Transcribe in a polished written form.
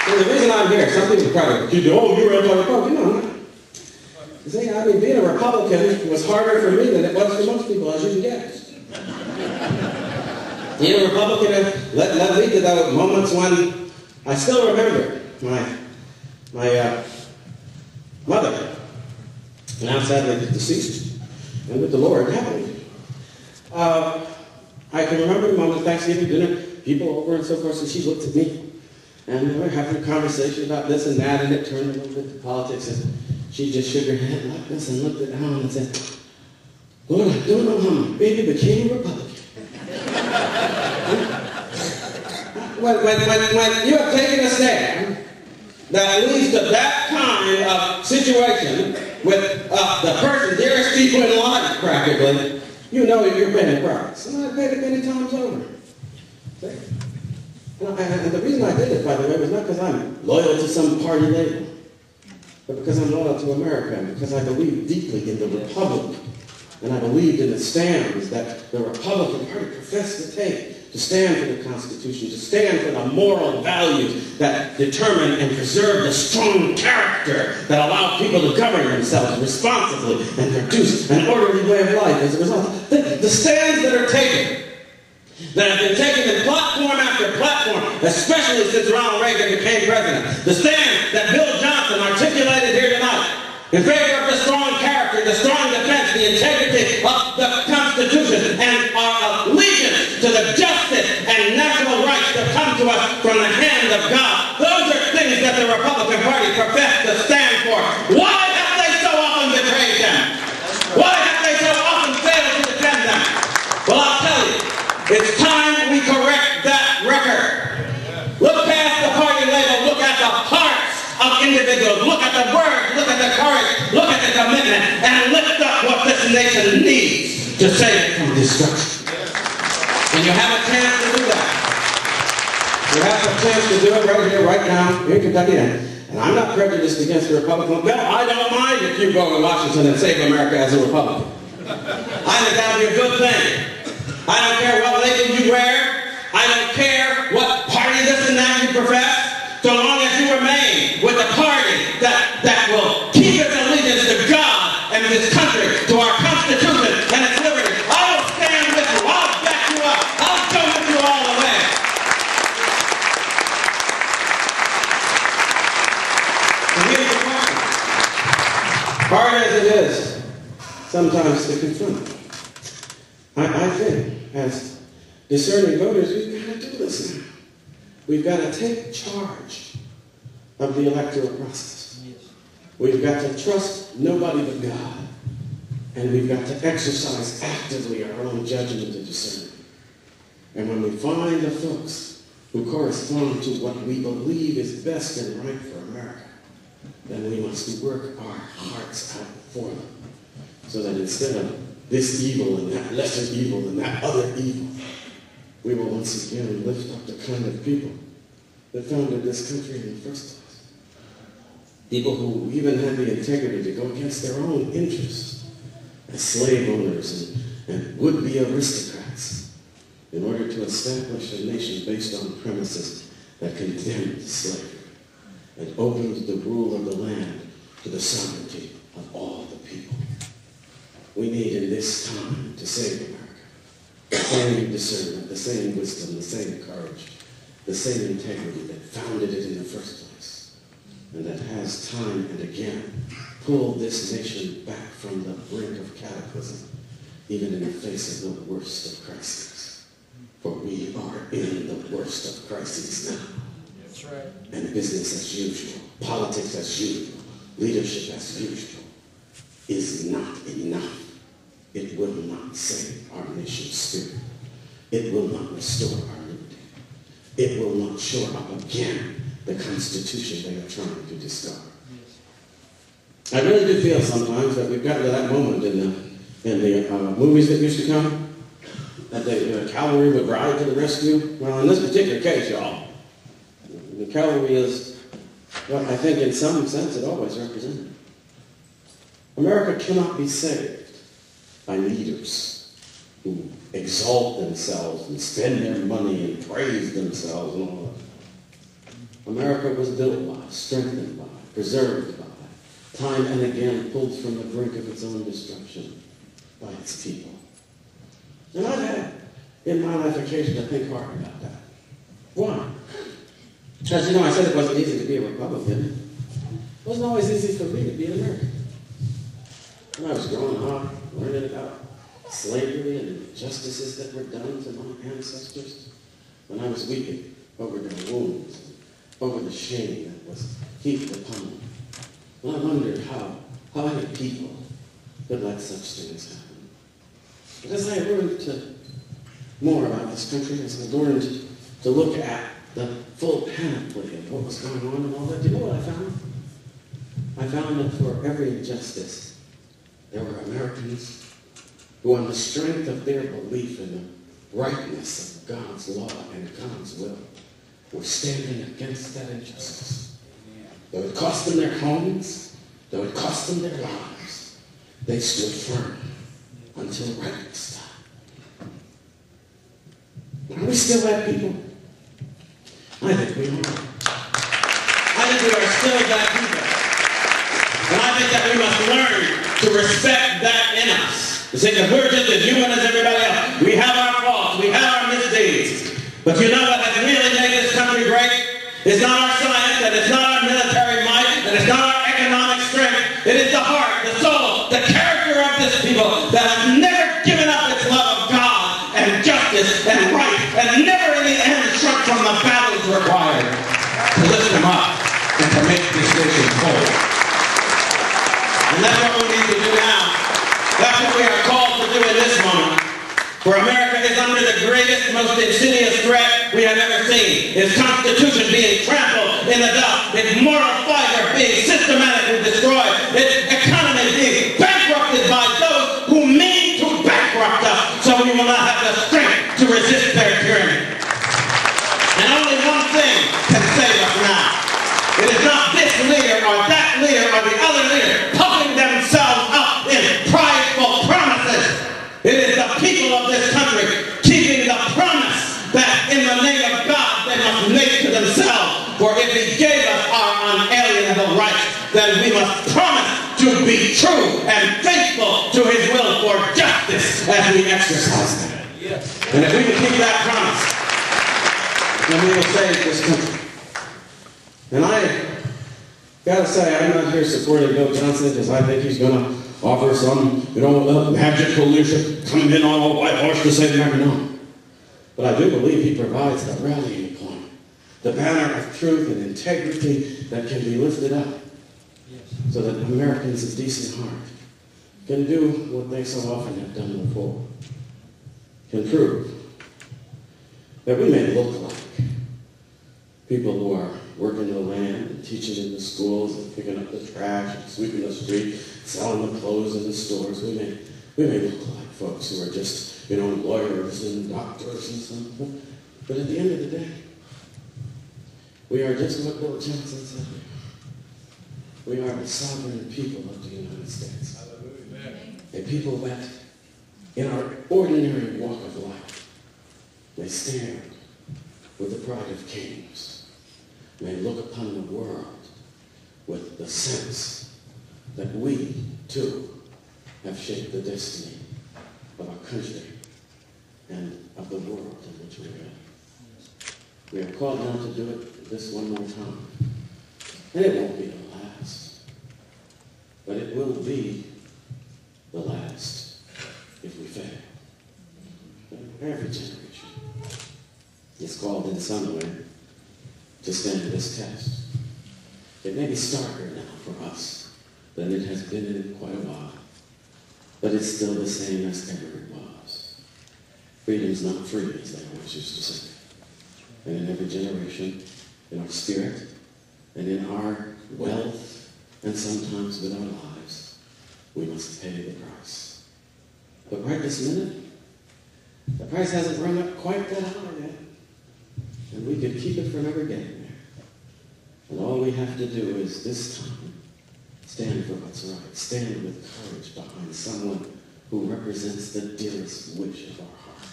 And the reason I'm here, some people probably accuse you, oh, you're anti-Republican. No, I'm not. See, I mean, being a Republican was harder for me than it was for most people, as you can guess. Being a Republican led me to those moments when I still remember my mother, now sadly deceased, and with the Lord happily. I can remember the moment, Thanksgiving dinner, people over and so forth, and she looked at me, and we were having a conversation about this and that, and it turned a little bit to politics, and she just shook her head like this and looked at Alan and said, Lord, I don't know how my baby became a Republican. when you have taken a stand that leads to that kind of situation with the person dearest people in life, practically, you know you're paying a price. And I paid it many times over. See? And the reason I did it, by the way, was not because I'm loyal to some party label, but because I'm loyal to America, and because I believe deeply in the Republic. And I believed in the stands that the Republican Party professed to take, to stand for the Constitution, to stand for the moral values that determine and preserve the strong character that allow people to govern themselves responsibly and produce an orderly way of life as a result. The stands that are taken, that have been taken in platform after platform, especially since Ronald Reagan became president, the stand that Bill Johnson articulated here tonight, in favor of the strong character, the strong defense, the integrity of the Constitution, and our allegiance to the justice and natural rights that come to us from the hand of God. Those are things that the Republican Party professed to stand for. Why have they so often betrayed them? Why have they so often failed to defend them? Well, I'll tell you, it's time we correct that record. Look past the party label, look at the hearts of individuals, look at the words, look at the courage, look at the commitment, and lift up what this nation needs to save it from destruction. And you have a chance to do that. You have a chance to do it right here, right now, in Kentucky. And I'm not prejudiced against the Republican. Well, I don't mind if you go to Washington and save America as a Republican. I think that would be a good thing. I don't care what label you wear. I don't care what party this and that you profess. So long as you remain with the party that will keep its allegiance to God and this country, to our Constitution and its liberty, I will stand with you. I'll back you up. I'll go with you all the way. And here's the question. Hard as it is sometimes to confront, I think as discerning voters, we've got to do this now. We've got to take charge of the electoral process. We've got to trust nobody but God. And we've got to exercise actively our own judgment and discernment. And when we find the folks who correspond to what we believe is best and right for America, then we must work our hearts out for them. So that instead of this evil and that lesser evil and that other evil, we will once again lift up the kind of people that founded this country in the first place. People who even had the integrity to go against their own interests as slave owners and would-be aristocrats in order to establish a nation based on premises that condemned slavery and opened the rule of the land to the sovereignty of all the people. We need in this time to save America the same discernment, the same wisdom, the same courage, the same integrity that founded it in the first place, and that has time and again pulled this nation back from the brink of cataclysm, even in the face of the worst of crises. For we are in the worst of crises now. That's right. And business as usual, politics as usual, leadership as usual is not enough. It will not save our nation's spirit. It will not restore our liberty. It will not shore up again the Constitution they are trying to discard. Yes. I really do feel sometimes that we've gotten to that moment in the movies that used to come, that the cavalry would ride to the rescue. Well, in this particular case, y'all, the cavalry is what I think in some sense it always represented. America cannot be saved by leaders who exalt themselves and spend their money and praise themselves and all that. America was built by, strengthened by, preserved by, time and again pulled from the brink of its own destruction by its people. And I've had in my life occasion to think hard about that. Why? Because, you know, I said it wasn't easy to be a Republican. It wasn't always easy for me to be an American. When I was growing up, learning about slavery and the injustices that were done to my ancestors, when I was weeping over their wounds, over the shame that was heaped upon them, and I wondered how any people could let such things happen. But as I learned more about this country, as I learned to look at the full panoply of what was going on and all that, do you know what I found? I found that for every injustice, there were Americans who, on the strength of their belief in the rightness of God's law and God's will, were standing against that injustice. Though it cost them their homes, though it cost them their lives, they stood firm until right this time. Are we still that people? I think we are. I think we are still that people. And I think that we must learn to respect that in us. To say that we're just as human as everybody else. We have our faults, we have our misdeeds. But you know what has really made this country great? It's not our science, and it's not our military might, and it's not our economic strength. It is the heart, the soul, the character of this people that has never given up its love of God and justice and right, and never in the end shrunk from the battles required to lift them up and to make this nation whole. And that's what we need to do now. That's what we are called to do in this moment. For America is under the greatest, most insidious threat we have ever seen. Its Constitution being trampled in the dust. Its moral fiber being systematically destroyed. Its economy being bankrupted by those who mean to bankrupt us, so we will not have the strength to resist their tyranny. And only one thing can save us now. It is not this leader or that leader or the other leader puffing themselves up in prideful promises. It is the people of this country keeping the promise that in the name of God they must make to themselves. For if he gave us our unalienable rights, then we must promise to be true and faithful to his will for justice as we exercise them. And if we can keep that promise, then we will save this country. And I gotta say, I'm not here supporting Bill Johnson because I think he's gonna offer some, magical leadership coming in on a white horse to save America. No. But I do believe he provides the rallying point, the banner of truth and integrity that can be lifted up so that Americans of decent heart can do what they so often have done before, can prove that we may look like people who are working the land and teaching in the schools and picking up the trash and sweeping the street, selling the clothes in the stores. We may look like folks who are just, lawyers and doctors and something. But at the end of the day, we are just what Bill Johnson said we are. We are the sovereign people of the United States. A people that, in our ordinary walk of life, may stand with the pride of kings, may look upon the world with the sense that we, too, have shaped the destiny of our country and of the world in which we live. We are called now to do it this one more time. And it won't be the last, but it will be the last if we fail. Every generation is called in some way to stand this test. It may be starker now for us than it has been in quite a while, but it's still the same as ever it was. Freedom's not free, as they always used to say. And in every generation, in our spirit, and in our wealth, and sometimes with our lives, we must pay the price. But right this minute, the price hasn't run up quite that high yet. And we could keep it from ever getting there. And all we have to do is this time stand for what's right. Stand with courage behind someone who represents the dearest wish of our heart.